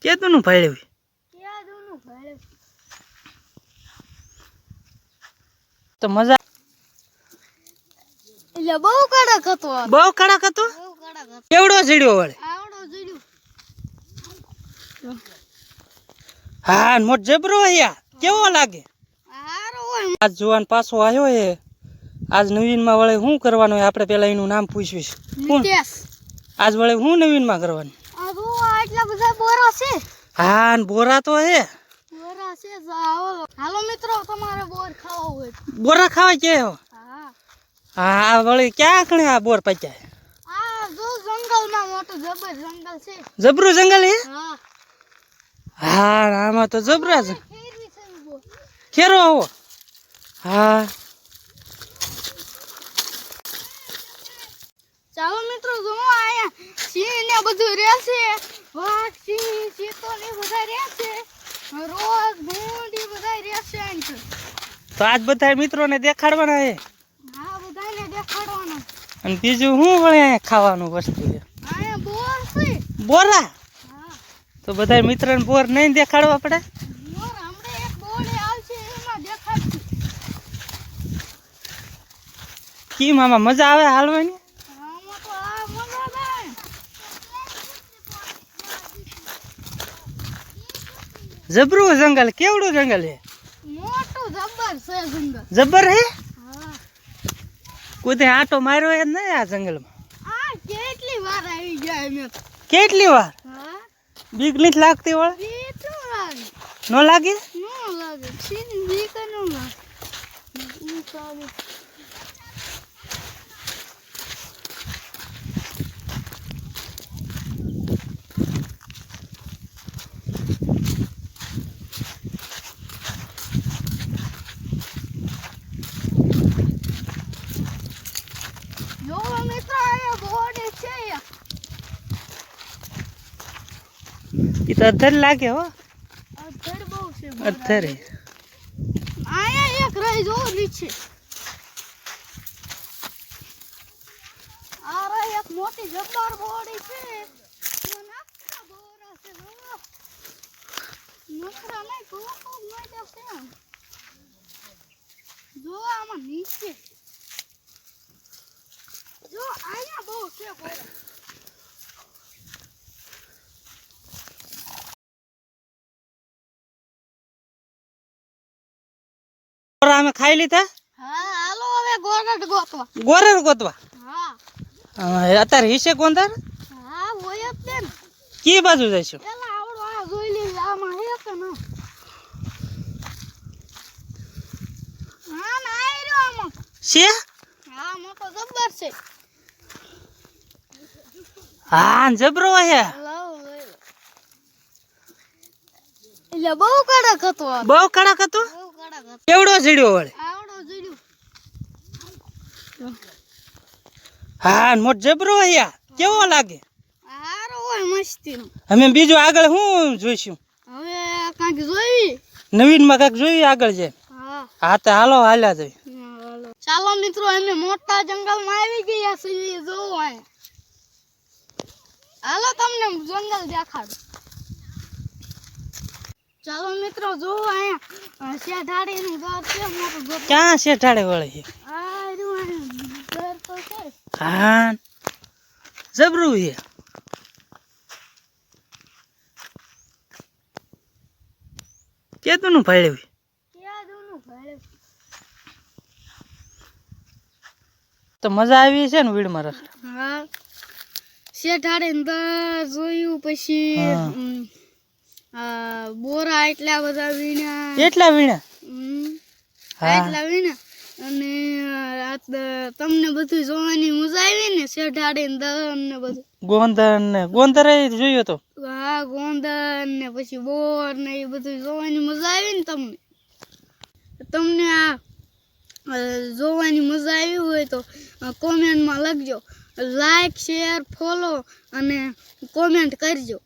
કેદુનું ભાડ્યું તો મજા એટલે બહુ કડક હતો. બહુ કડક હતો. કેવડો જીડ્યો વળે. હા મોટ જબરો અહીંયા કેવો લાગે. આજ જોવાન પાછો આવ્યો હે. આજ નવીન માં વળે શું કરવાનું હોય આપણે પેલા એનું નામ પૂછવીશ. આજ વળે શું નવીન માં કરવાનું. આટલા બધા બોરા છે. હા બોરા તો હે. બોરા છે. હાલો મિત્રો તમારે બોર ખાવા હોય. બોરા ખાવા કે હો. હા વળી ક્યાં કણે આ બોર પચ્યા. આ જો જંગલમાં મોટું જબર જંગલ છે. જબરું જંગલ હે. હા હા આમાં તો જબરા છે. ખેરો આવો. હા ચાલો મિત્રો જો આયા સિંહ ને બધું રહેશે. વાઘ સિંહ ચિત્તો ને બધા રહેશે. રોજ ભૂંડી બધા રહેશે. તો આજ બધા મિત્રોને દેખાડવાના હે. હા બધાને દેખાડવાના. અને બીજું શું વળે અહીંયા ખાવાનું વસ્તુ છે. આયા બોર છે. બોરા. હા તો બધા મિત્રોને બોર નહીં દેખાડવા પડે. બોર હમણે એક બોર્ડ આવશે એમાં દેખાડશું. કી મામા મજા આવે હાલવાની. આમાં તો આ મજા આવે. જબરું જંગલ કેવડું જંગલ હે. મોટું જબર છે જંગલ. જબર હે. હા કોઈ આટો માર્યો એ નહીં આ જંગલમાં. આ કેટલી વાર આવી ગયા અમે. કેટલી વાર. હા બીક નથી લાગતી વળ. કેટલું લાગે. ન લાગે. નો લાગે. સીન બીક નો લાગે. ઈ સારું. જો મિત્રો આ બોર્ડ છે. એ તો અધર લાગે હો. અધર બહુ છે. અધર હે. આયા એક રહી જો નીચે. આ રહી એક મોટી જબ્બર બોડી છે. નકરા બોરા છે. નકરા નહીં કોકો મોટા છે. જો આમાં નીચે. જો આયા બહુ છે બોરા. બોરા અમે ખાઈ લીધા. હા હાલો હવે ગોરડ ગોતવા. ગોરર ગોતવા. હા અત્યારે હિસે કોંદર. હા હોય જ ને. કી બાજુ જઈશું. એલા આવડો આ જોઈ લે આમાં હે કે ન. હા ના આઈ રહ્યો આમાં. છે. હા મોટો જબ્બર છે. હા જબરો હે. એટલે બહુ કડક હતો. બહુ કડક હતો. બહુ કડક હતો. કેવડો જીડ્યો વળે. આવડો જોડ્યું. હા મોટ જબરો અહીંયા કેવો લાગે. હારો હોય મસ્તી. અમે બીજું આગળ શું જોઈશું. હવે કાંઈક જોઈ. નવીન માં કાંઈક જોઈએ આગળ જાય. હા હા તો હાલો હાલ્યા જઈએ. ચાલો મિત્રો અમે મોટા જંગલમાં આવી ગયા છીએ. જોવો અહીંયા. હાલો તમને જંગલ દેખાડો. ચાલો મિત્રો જોવો અહીંયા શેઢાડીનું ઘર છે મોટું ઘર. ક્યાં છે ઢાળે વળે છે. આ રહ્યું ઘર તો છે. હા જબરું છે. કેદુનું ભાડ્યું. ક્યાં દૂનું ભાડે. તો મજા આવી છે ને વીડમાં રખડા. હા શેઢાડીનું ઘર જોયું પછી બોરા એટલા બધા વીણ્યા. એટલા વીણા. એટલા વીણ્યા અને તમને બધું જોવાની મજા આવી ને. શેઢાડીને દન ને બધું. ગોંદર ને ગોંદર જોયો તો. હા ગોંદર ને પછી બોર ને એ બધું જોવાની મજા આવી ને તમને. તમને આ જોવાની મજા આવી હોય તો કોમેન્ટમાં લખજો. લાઈક શેર ફોલો અને કોમેન્ટ કરજો.